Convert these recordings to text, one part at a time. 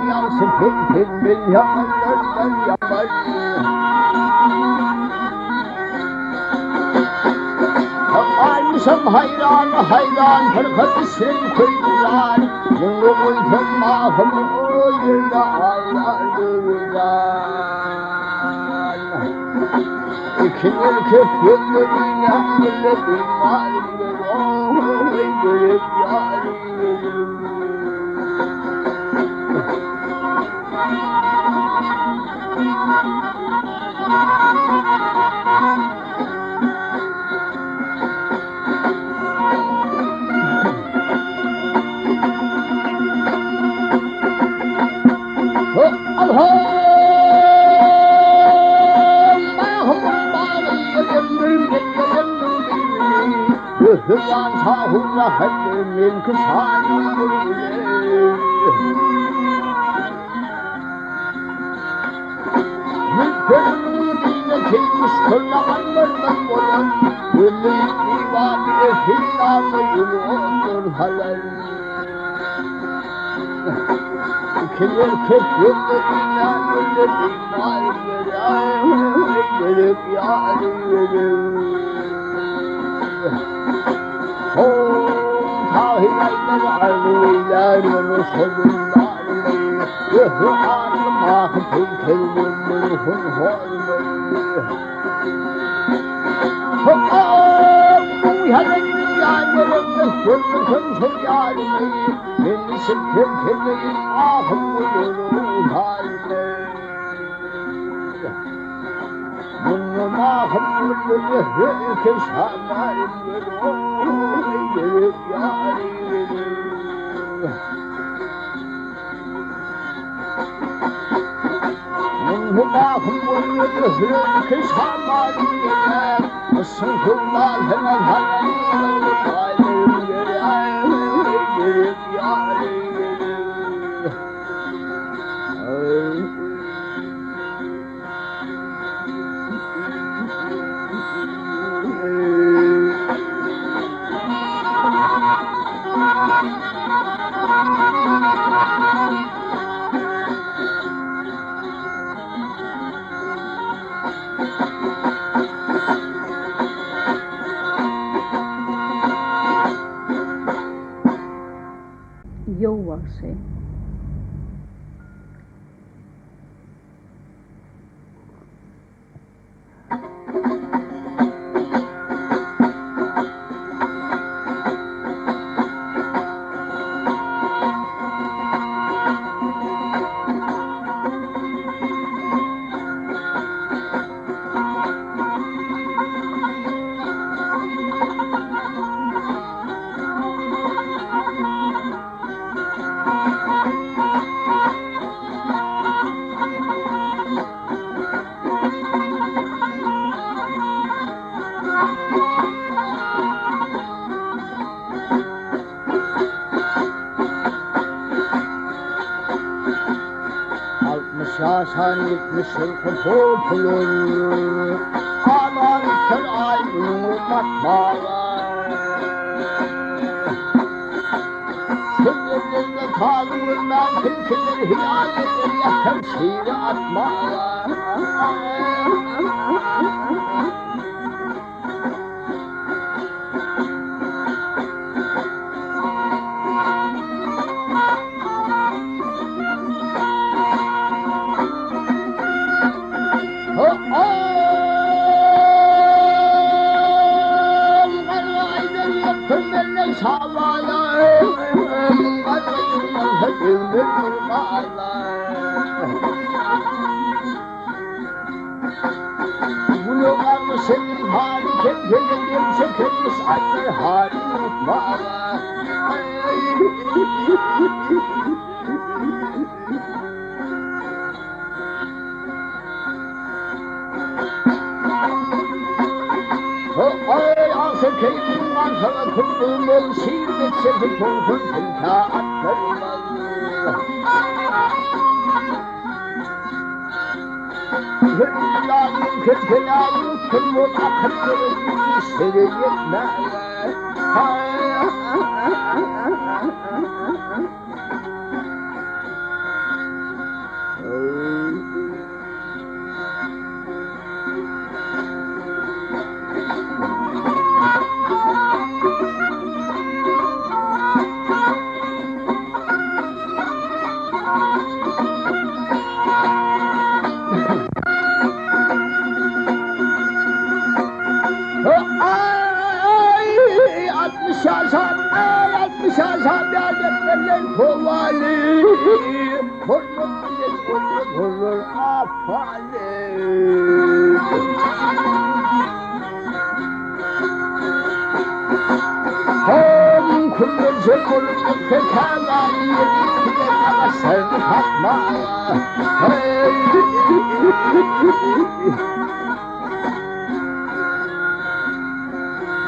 yansın bil yamanlardan yaman. Aynısam hayran hayran hırkatısın kuyrular. Yılgı koydum mahım o yerde ağlardılar. İkinci köprülerine gülledim halimdir. Oy gülüp yarim. Hüyan sahurla hedimin kısanır. Mülkünün dinletiymiş kırlamanlardan olan Gülü divani hillanı gülü olur halal. İki erkek yıllarına gülü divani gelip yarim. Tahiraylar arıylar Resulullah Yuhu armah peykelmin ruhun hormayı Uyanın yânerim Resulullah yâremeyi Beni sıktım kirleyin ahım uyurun halime Bunun ahım uyurun keşanlarım Gelip yarim Bunun ahım uyurun keşanlarım Resulullah hemen halim Halim gelip yarim Jouakseen. Şaşan gitmişsin kupulur Aman sen ayrı bakmalar Sünnetlerde tanrım ben tilkileri hiyal eder yakın şiiri atmalar Bunu anlasın harika gönlüm çekilmiş anne harika Ay asıl keyfim var sana kurduğum ol şiirde çekip korkun tülka atlarım Hülyâlim kırkılayım kırmızı akıtları seni yetmez vali vurur afali. Hem kullucu kullucu tekâlâni yedikine ama sen hakma.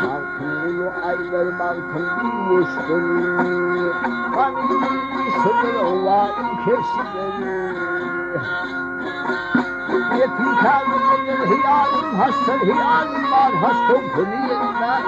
Malkınlı aylar malkın bilmiştir. Kanlı sınır oğlan kesilir. Yetim kâlımın hiyalim hasta hiyalim var hasta kınıyımlar.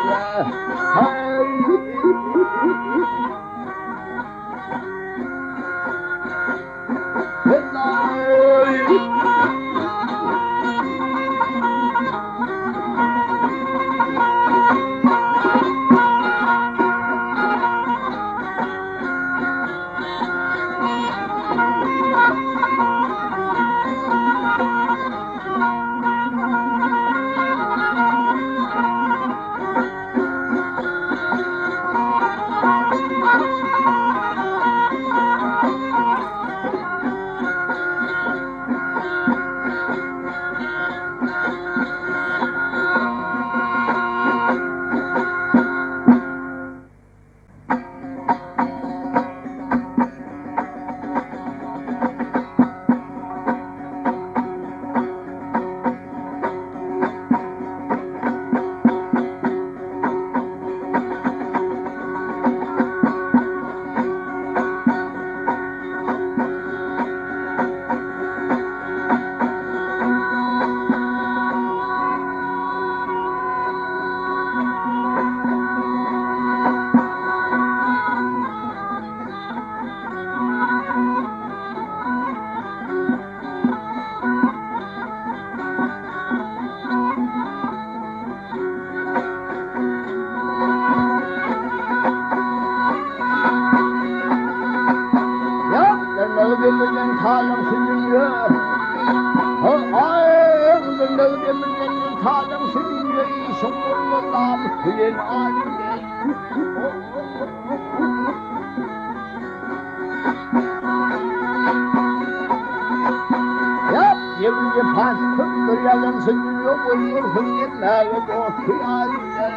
Öldürmeden talım sürüyor. Öldürmeden talım sürüyor. İşim bulmadan kıyın halinde. Yap yevri pastır yalan sürüyor. Uyursun yerlere dostu halinde.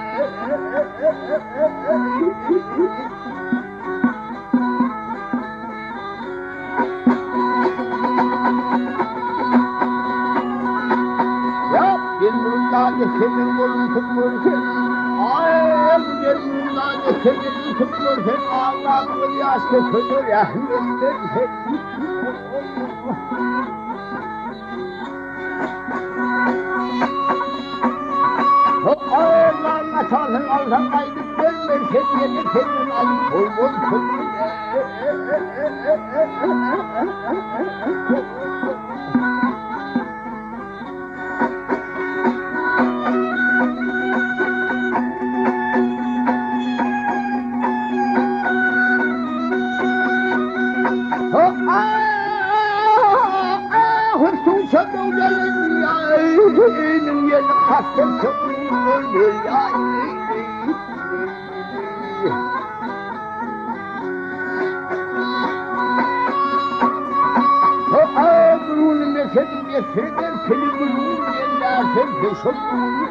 Senin kolun tutmurken, ayem gelmeden senin tutmurken, Allah'ın yastı kıdır yahmettir seni. Allah'ın atasın alsan kaydık gelmezken, yedi senin alıp koymun kıdır. Senin yeni kalktım çabuk ya. Ömrünün mesedim yesedim kelimin yerlersen peşomun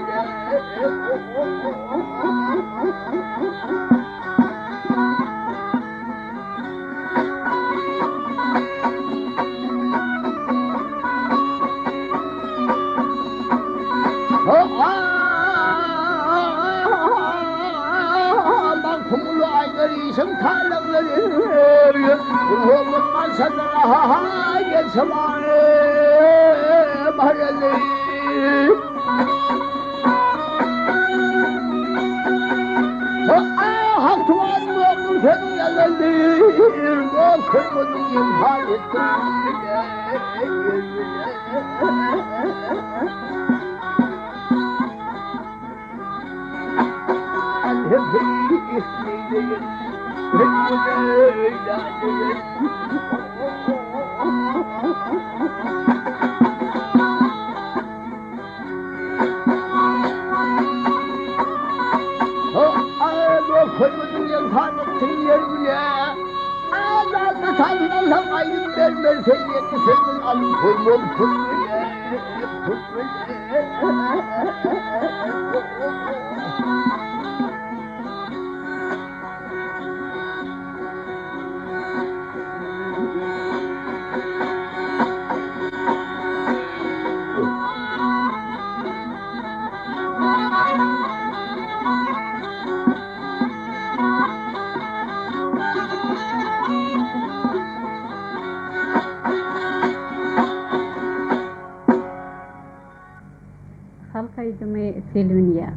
Sen talakları Ruhumdan sana gel sabahı Mahalleli Hak tuğanın oğlum senin yalandır O kırmızı imhal ettin Hep ismiyle Kırmızı yılhanettin yerine Ama tanrılar ayrım vermer feyyeti senin alıp koymol fırlıya. halkaydımı filmini yap.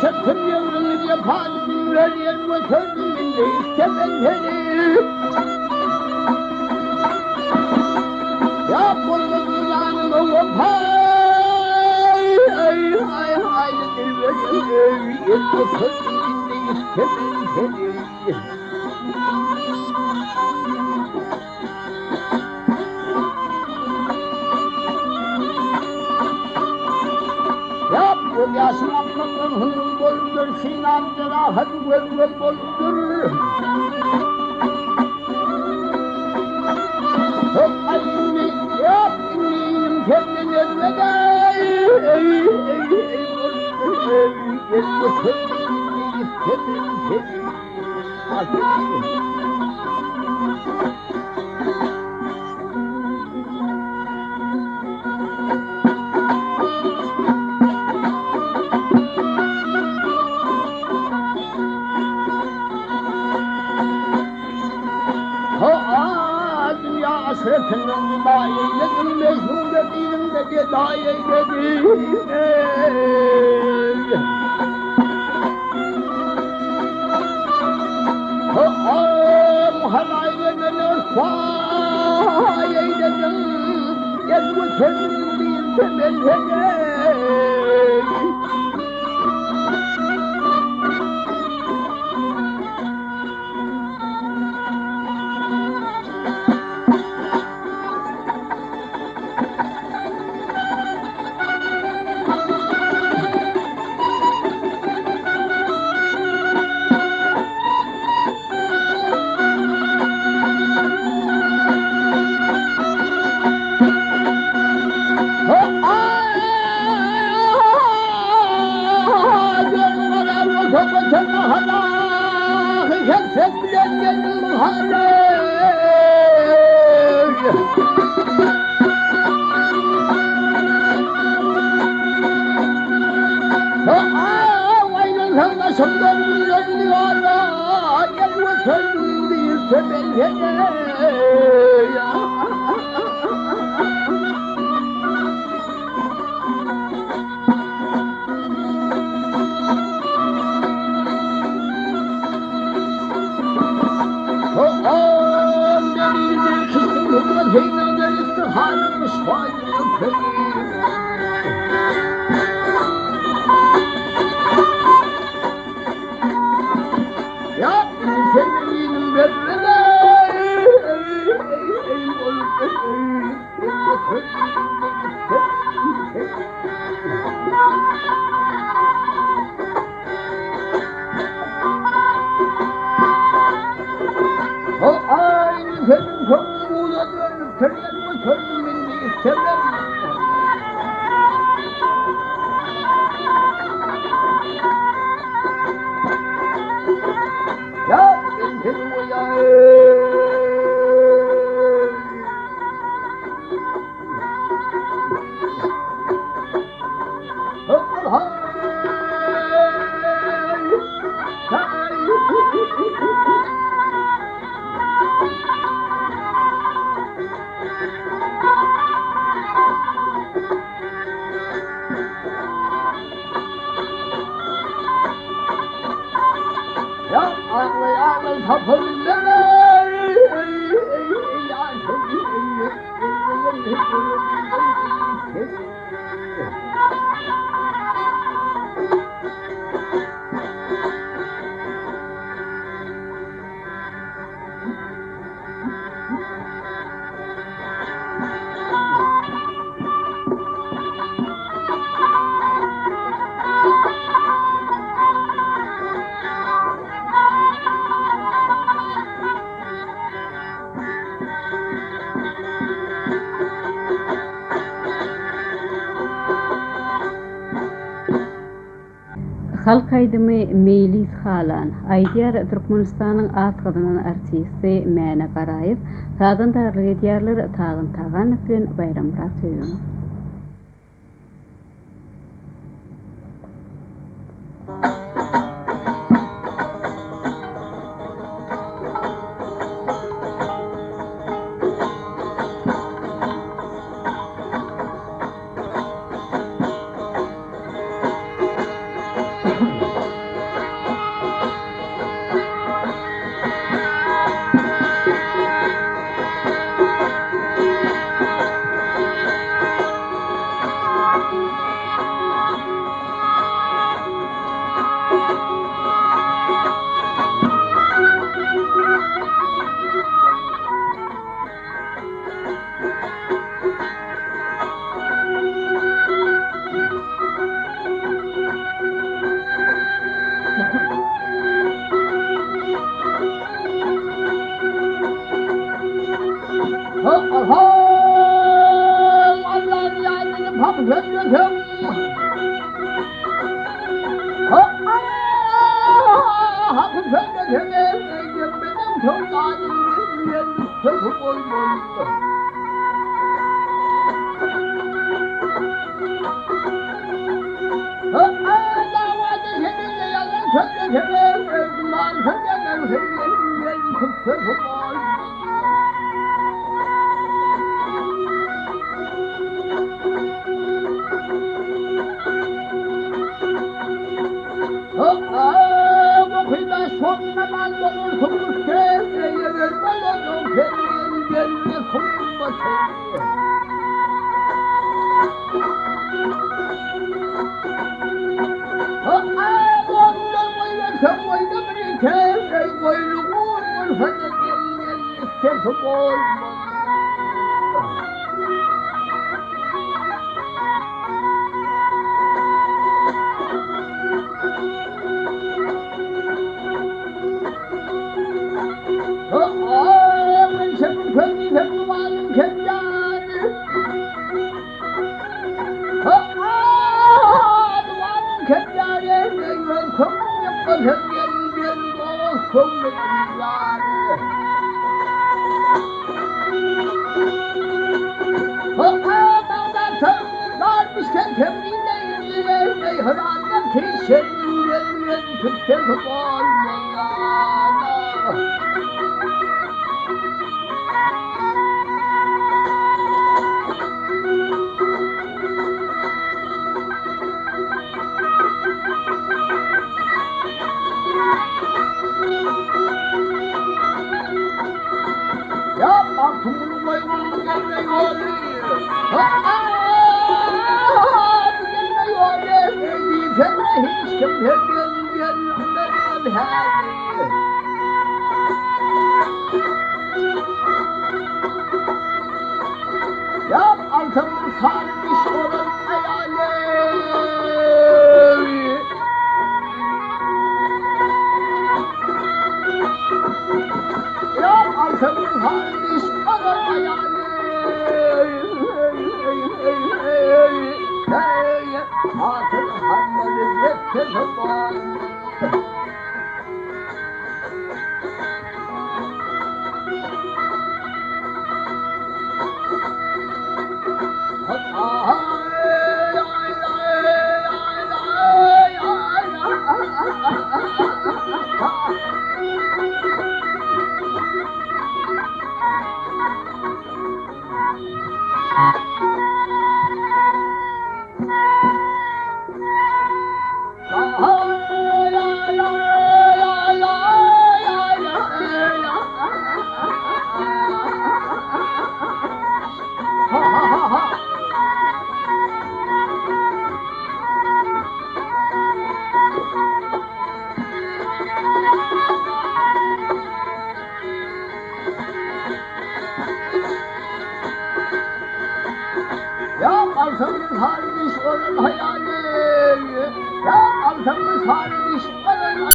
Çatım yavrum yapan ver yerime kendiminde istemezleri. Yapmadım yanım oğlum hay ay ay ay yerime kendiminde istemezleri. Yapma yaşam kapın hızım boldur, sinandır ahır gölgöl boldur. Hop ayını yap, inliyim kendin ölmede. Ey boldur, gel götürdüm, istedim seni. Dünya hasretinden daha eyledim, mecnun dediğim de daha eyledim. Muhalayla beni fay eyledim, gel götürdüm bir temelde. ağlay ağlay kapılır. Halk aydımı Melis Halan, Aydiyar Türkmenistan'ın atqıdının artisti Mäne Garayev, tağın darlı ediyarlar Tağın Tağanov bilen Bayrammurat söýüň. Allah'ın yardımını papıklarım. Hakkı söyledim, benim çok ayrılığım, çok olmalı. Davadı seninle yalan söyledim, mağazı yalan söyledim, çok olmalı. Bakıyla sonradan olursunuz sevgiye vermeden o sevgiye gelme sonunda sevgiye. Ondan oynasam oynamayı sevgiye koyluğun olsa da gelmeyen istedim olmadı. Ya kalsın harbiş onun hayali. Ya kalsın harbiş onun